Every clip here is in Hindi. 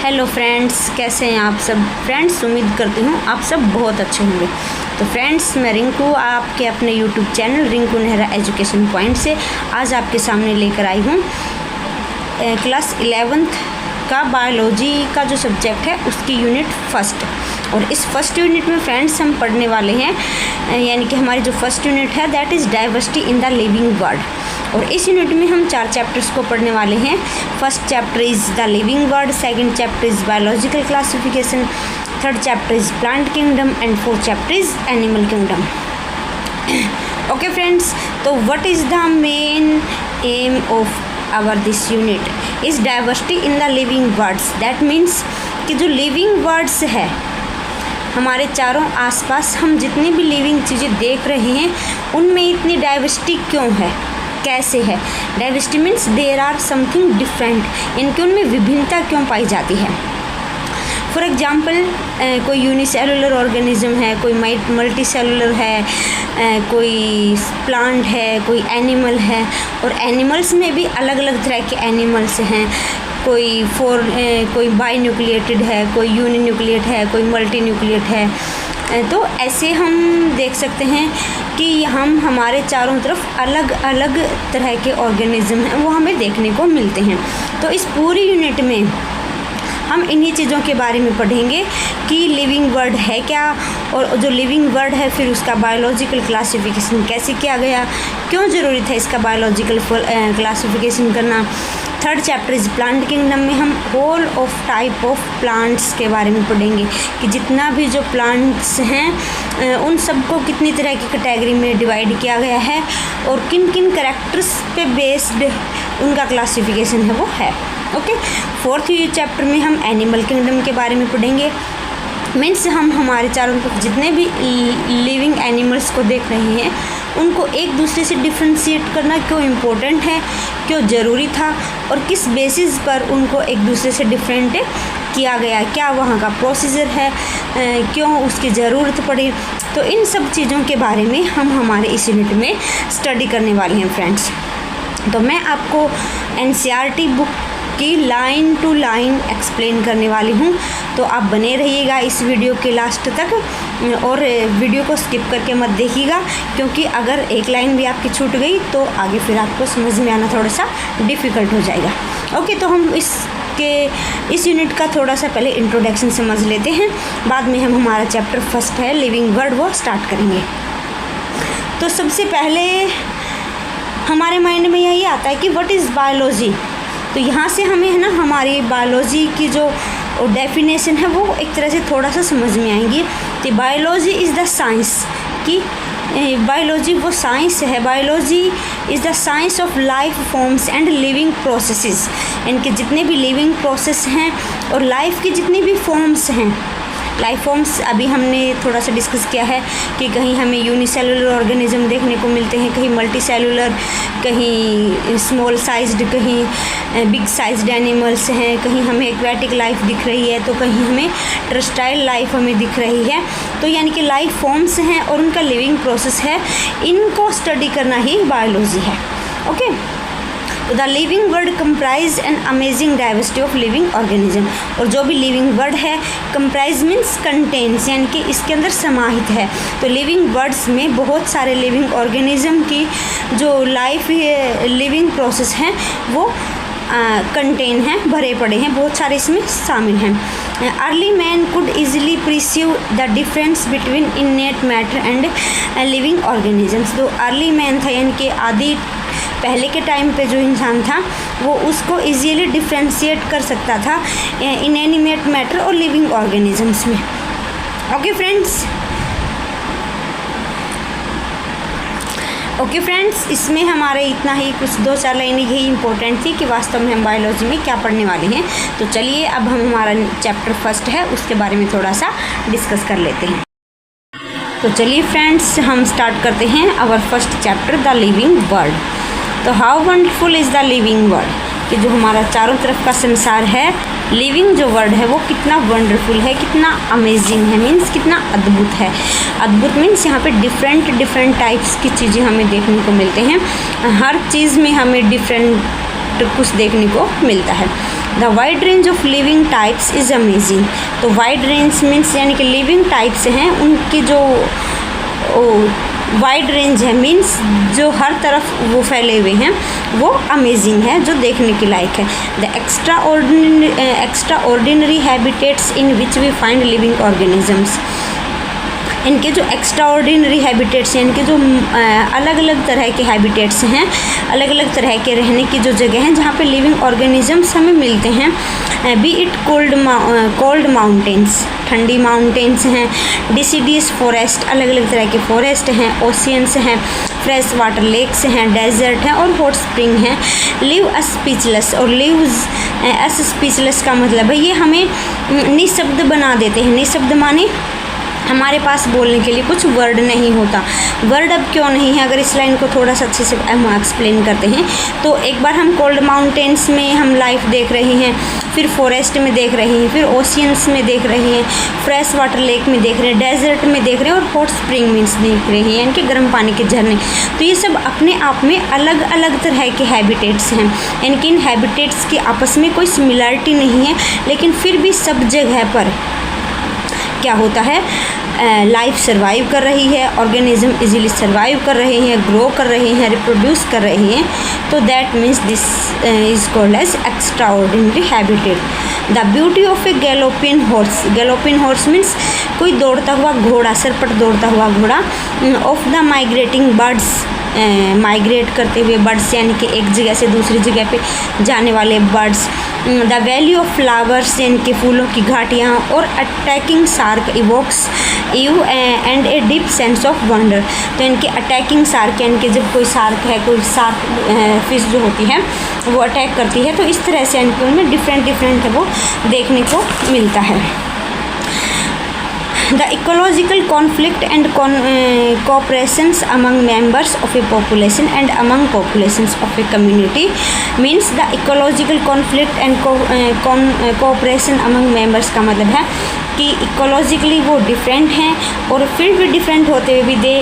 हेलो फ्रेंड्स, कैसे हैं आप सब। फ्रेंड्स, उम्मीद करती हूँ आप सब बहुत अच्छे होंगे। तो फ्रेंड्स, मैं रिंकू आपके अपने YouTube channel Rinku Nehra education point से आज आपके सामने लेकर आई हूँ क्लास 11th का बायोलॉजी का जो सब्जेक्ट है उसकी यूनिट फर्स्ट। और इस फर्स्ट यूनिट में फ्रेंड्स हम पढ़ने वाले हैं, यानी कि हमारी जो फर्स्ट यूनिट है that is diversity in the living world. और इस यूनिट में हम 4 चैप्टर्स को पढ़ने वाले हैं। First chapter is the living world, second chapter is biological classification, third chapter is plant kingdom and fourth chapter is animal kingdom. Okay friends, तो what is the main aim of our this unit is diversity in the living words. That means कि जो लिविंग वर्ड्स है हमारे चारों आसपास, हम जितनी भी लिविंग चीज़ें देख रहे हैं उनमें इतनी डाइवर्सिटी क्यों है, कैसे है। Diversity means there are something different, इनके उनमें विभिन्नता क्यों पाई जाती है। फॉर एग्जाम्पल, कोई यूनिसेलुलर ऑर्गेनिज्म है, कोई मल्टी सेलुलर है, कोई प्लांट है, कोई एनिमल है। और एनिमल्स में भी अलग अलग तरह के एनिमल्स हैं। कोई बाई न्यूक्लिएटेड है, कोई यूनि न्यूक्लिएट है, कोई मल्टी न्यूक्लिएट है। तो ऐसे हम देख सकते हैं कि हमारे चारों तरफ अलग अलग तरह के ऑर्गेनिज्म हैं, वो हमें देखने को मिलते हैं। तो इस पूरी यूनिट में हम इन्हीं चीज़ों के बारे में पढ़ेंगे कि लिविंग वर्ड है क्या, और जो लिविंग वर्ड है फिर उसका बायोलॉजिकल क्लासिफिकेशन कैसे किया गया, क्यों ज़रूरी था इसका बायोलॉजिकल क्लासिफिकेशन करना। Third chapter is plant kingdom में हम whole of type of plants के बारे में पढ़ेंगे कि जितना भी जो प्लांट्स हैं उन सबको कितनी तरह की कैटेगरी में डिवाइड किया गया है और किन किन कैरेक्टर्स पे बेस्ड उनका क्लासिफिकेशन है वो है। ओके, फोर्थ चैप्टर में हम एनिमल किंगडम के बारे में पढ़ेंगे। मीन्स हम हमारे चारों तरफ जितने भी लिविंग एनिमल्स को देख रहे हैं उनको एक दूसरे से डिफ्रेंशिएट करना क्यों इम्पोर्टेंट है, क्यों ज़रूरी था और किस बेसिस पर उनको एक दूसरे से डिफरेंट किया गया, क्या वहाँ का प्रोसीजर है, क्यों उसकी ज़रूरत पड़ी। तो इन सब चीज़ों के बारे में हम हमारे इस यूनिट में स्टडी करने वाले हैं फ्रेंड्स। तो मैं आपको NCERT बुक की लाइन टू लाइन एक्सप्लेन करने वाली हूँ, तो आप बने रहिएगा इस वीडियो के लास्ट तक और वीडियो को स्किप करके मत देखिएगा, क्योंकि अगर एक लाइन भी आपकी छूट गई तो आगे फिर आपको समझ में आना थोड़ा सा डिफ़िकल्ट हो जाएगा। ओके, तो हम इस यूनिट का थोड़ा सा पहले इंट्रोडक्शन समझ लेते हैं, बाद में हम हमारा चैप्टर फर्स्ट है लिविंग वर्ड वो स्टार्ट करेंगे। तो सबसे पहले हमारे माइंड में यही आता है कि व्हाट इज़ बायोलॉजी। तो यहाँ से हमें है ना हमारी बायोलॉजी की जो डेफिनेशन है वो एक तरह से थोड़ा सा समझ में आएंगी। तो बायोलॉजी इज़ द साइंस, कि बायोलॉजी वो साइंस है। Biology is the science of life forms and living processes, इनके जितने भी लिविंग प्रोसेस हैं और लाइफ की जितनी भी फॉर्म्स हैं। लाइफ फॉर्म्स अभी हमने थोड़ा सा डिस्कस किया है कि कहीं हमें यूनिसेलुलर ऑर्गेनिज्म देखने को मिलते हैं, कहीं मल्टी सेलुलर, कहीं स्मॉल साइज्ड, कहीं बिग साइज्ड एनिमल्स हैं, कहीं हमें एक्वेटिक लाइफ दिख रही है, तो कहीं हमें टेरेस्ट्राइल लाइफ हमें दिख रही है। तो यानी कि लाइफ फॉर्म्स हैं और उनका लिविंग प्रोसेस है, इनको स्टडी करना ही बायोलॉजी है। Okay, the living word comprise an amazing diversity of living organism. और जो भी लिविंग वर्ड है, कंप्राइज मीन्स कंटेन्स, यानी कि इसके अंदर समाहित है। तो लिविंग वर्ड्स में बहुत सारे लिविंग ऑर्गेनिज्म की जो लाइफ लिविंग प्रोसेस हैं वो कंटेन हैं, भरे पड़े हैं, बहुत सारे इसमें शामिल हैं। Early man could easily perceive the difference between इनेट matter and living organisms. तो अर्ली मैन था, यानी कि आदि पहले के टाइम पे जो इंसान था वो उसको इजीली डिफ्रेंशिएट कर सकता था इनएनिमेट मैटर और लिविंग ऑर्गेनिजम्स में। ओके फ्रेंड्स, इसमें हमारे इतना ही कुछ 2-4 लाइनें यही इंपॉर्टेंट थी कि वास्तव में हम बायोलॉजी में क्या पढ़ने वाले हैं। तो चलिए अब हम हमारा चैप्टर फर्स्ट है उसके बारे में थोड़ा सा डिस्कस कर लेते हैं। तो चलिए फ्रेंड्स, हम स्टार्ट करते हैं our first chapter the living world. तो how wonderful is the living world, कि जो हमारा चारों तरफ का संसार है, लिविंग जो वर्ड है वो कितना वंडरफुल है, कितना अमेजिंग है, मीन्स कितना अद्भुत है। अद्भुत मीन्स यहाँ पे डिफरेंट टाइप्स की चीज़ें हमें देखने को मिलते हैं, हर चीज़ में हमें डिफरेंट कुछ देखने को मिलता है। The wide range of living types is amazing. तो वाइड रेंज मीन्स यानी कि लिविंग टाइप्स हैं उनकी जो वाइड रेंज है, मीन्स जो हर तरफ वो फैले हुए हैं, वो अमेजिंग है, जो देखने के लायक है। The extraordinary habitats in which we find living organisms, इनके जो एक्स्ट्रा ऑर्डिनरी हैबिटेट्स हैं, इनके जो अलग अलग तरह के हैबिटेट्स हैं, अलग अलग तरह के रहने की जो जगह हैं जहाँ पे लिविंग ऑर्गेनिजम्स हमें मिलते हैं। बी इट कोल्ड माउंटेन्स, ठंडी माउंटेन्स हैं, डिसीडियस फॉरेस्ट, अलग अलग तरह के फॉरेस्ट हैं, ओशियंस हैं, फ्रेश वाटर लेक्स हैं, डेजर्ट हैं और हॉट स्प्रिंग हैं। लिव अस स्पीचलेस, और लिव्स अस स्पीचलेस का मतलब है ये हमें निशब्द बना देते हैं। निशब्द माने हमारे पास बोलने के लिए कुछ वर्ड नहीं होता। वर्ड अब क्यों नहीं है, अगर इस लाइन को थोड़ा सा अच्छे से हम एक्सप्लेन करते हैं तो एक बार हम कोल्ड माउंटेन्स में हम लाइफ देख रहे हैं, फिर फॉरेस्ट में देख रहे हैं, फिर ओशियंस में देख रहे हैं, फ्रेश वाटर लेक में देख रहे हैं, डेजर्ट में देख रहे हैं और हॉट स्प्रिंग मीन्स देख रहे हैं, यानी कि गर्म पानी के झरने। तो ये सब अपने आप में अलग अलग तरह के हैबिटेट्स हैं, यानी कि इन हैबिटेट्स की आपस में कोई सिमिलरिटी नहीं है, लेकिन फिर भी सब जगह पर क्या होता है, लाइफ सर्वाइव कर रही है, ऑर्गेनिज्म इजीली सर्वाइव कर रहे हैं, ग्रो कर रहे हैं, रिप्रोड्यूस कर रहे हैं। तो that means this is called as extraordinary habitat. The beauty of a galloping horse, galloping horse means कोई दौड़ता हुआ घोड़ा, सरपट दौड़ता हुआ घोड़ा। Of the migrating birds, migrate करते हुए बर्ड्स यानी कि एक जगह से दूसरी जगह पे जाने वाले birds. The valley of flowers यानी कि फूलों की घाटियाँ, और attacking shark evokes you and a deep sense of wonder. तो इनके अटैकिंग शार्क यानी कि जब कोई शार्क है, कोई शार्क फिश जो होती है वो अटैक करती है, तो इस तरह से इनके उनमें डिफरेंट है वो देखने को मिलता है। The ecological conflict and cooperations among members of a population and among populations of a community means the ecological conflict and cooperation among members का मतलब है कि इकोलॉजिकली वो डिफरेंट हैं और फिर भी डिफरेंट होते हुए भी दे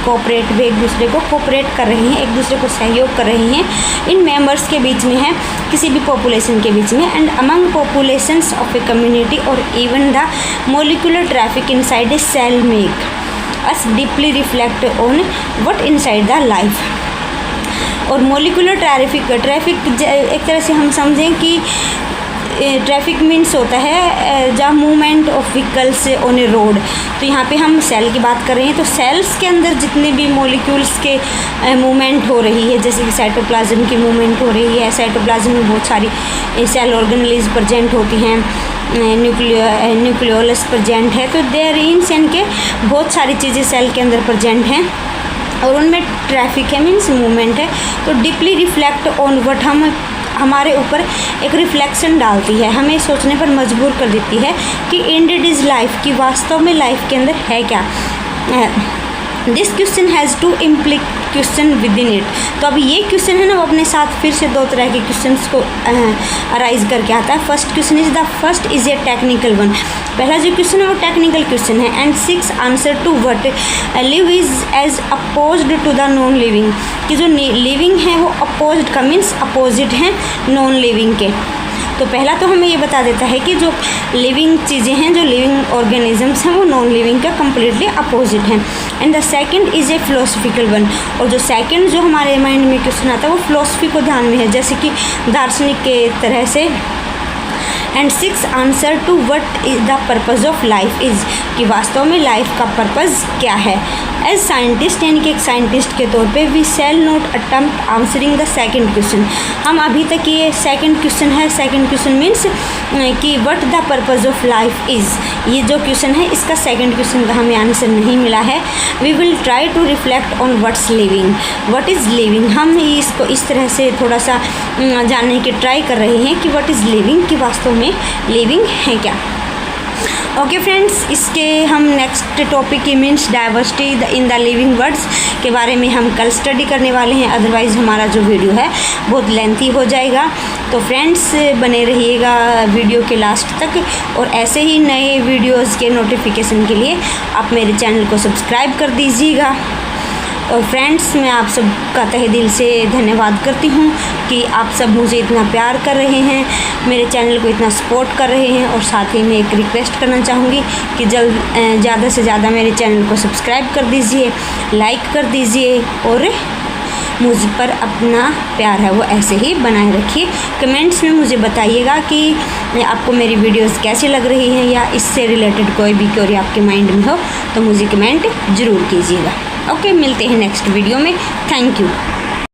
कोऑपरेट, वे एक दूसरे को कोऑपरेट कर रहे हैं, एक दूसरे को सहयोग कर रहे हैं, इन मेंबर्स के बीच में है, किसी भी पॉपुलेशन के बीच में, and among populations of a community और even the molecular traffic inside a cell make us deeply reflect on what inside the life. और मोलिकुलर ट्रैफिक एक तरह से हम समझें कि ट्रैफिक मीन्स होता है जहाँ movement of vehicles on A road. तो यहाँ पे हम सेल की बात कर रहे हैं, तो सेल्स के अंदर जितने भी मॉलिक्यूल्स के मूवमेंट हो रही है, जैसे कि साइटोप्लाज्म की मूवमेंट हो रही है, साइटोप्लाज्म में बहुत सारी सेल ऑर्गेनेल्स प्रेजेंट होती हैं, न्यूक्लियोलस प्रेजेंट है, तो देयर इन यानी कि बहुत सारी चीज़ें सेल के अंदर प्रेजेंट हैं और उनमें ट्रैफिक है मीन्स मूवमेंट है। तो डीपली रिफ्लेक्ट ऑन व्हाट हमारे ऊपर एक रिफ्लेक्शन डालती है, हमें सोचने पर मजबूर कर देती है कि इंडेड इज़ लाइफ, की वास्तव में लाइफ के अंदर है क्या। This question has to implicit question within it. तो अब ये क्वेश्चन है ना, वो अपने साथ फिर से दो तरह के क्वेश्चंस को अराइज करके आता है। First question is a technical one, पहला जो क्वेश्चन है वो टेक्निकल क्वेश्चन है। And 6 answer to what live is as opposed to the non living, कि जो लिविंग है वो अपोज्ड का मीन्स अपोजिट है नॉन लिविंग के। तो पहला तो हमें ये बता देता है कि जो लिविंग चीज़ें हैं, जो लिविंग ऑर्गेनिजम्स हैं, वो नॉन लिविंग का कम्प्लीटली अपोजिट हैं। And the second is a philosophical one, और जो सेकंड जो हमारे माइंड में क्वेश्चन आता है वो फिलोसफी को ध्यान में है, जैसे कि दार्शनिक के तरह से। And 6 answer to what is the purpose of life is, कि वास्तव में लाइफ का पर्पज़ क्या है। एज साइंटिस्ट यानी कि एक साइंटिस्ट के तौर पे we shall not attempt answering the second question. हम अभी तक ये सेकंड क्वेश्चन है, सेकंड क्वेश्चन मीन्स कि what the purpose of life is, ये जो क्वेश्चन है इसका सेकंड क्वेश्चन का हमें आंसर नहीं मिला है। We will try to reflect on what's living, what is living. हम इसको इस तरह से थोड़ा सा जानने की ट्राई कर रहे हैं कि व्हाट इज़ लिविंग, कि वास्तव में लिविंग है क्या। ओके फ्रेंड्स, इसके हम नेक्स्ट टॉपिक की means diversity in the living words के बारे में हम कल स्टडी करने वाले हैं, अदरवाइज़ हमारा जो वीडियो है बहुत लेंथी हो जाएगा। तो फ्रेंड्स बने रहिएगा वीडियो के लास्ट तक, और ऐसे ही नए वीडियोज़ के नोटिफिकेशन के लिए आप मेरे चैनल को सब्सक्राइब कर दीजिएगा। और फ्रेंड्स, मैं आप सबका तहे दिल से धन्यवाद करती हूँ कि आप सब मुझे इतना प्यार कर रहे हैं, मेरे चैनल को इतना सपोर्ट कर रहे हैं। और साथ ही मैं एक रिक्वेस्ट करना चाहूँगी कि ज़्यादा से ज़्यादा मेरे चैनल को सब्सक्राइब कर दीजिए, लाइक कर दीजिए और मुझ पर अपना प्यार है वो ऐसे ही बनाए रखिए। कमेंट्स में मुझे बताइएगा कि आपको मेरी वीडियोस कैसी लग रही हैं, या इससे रिलेटेड कोई भी क्वेरी आपके माइंड में हो तो मुझे कमेंट ज़रूर कीजिएगा। ओके, मिलते हैं नेक्स्ट वीडियो में। Thank you.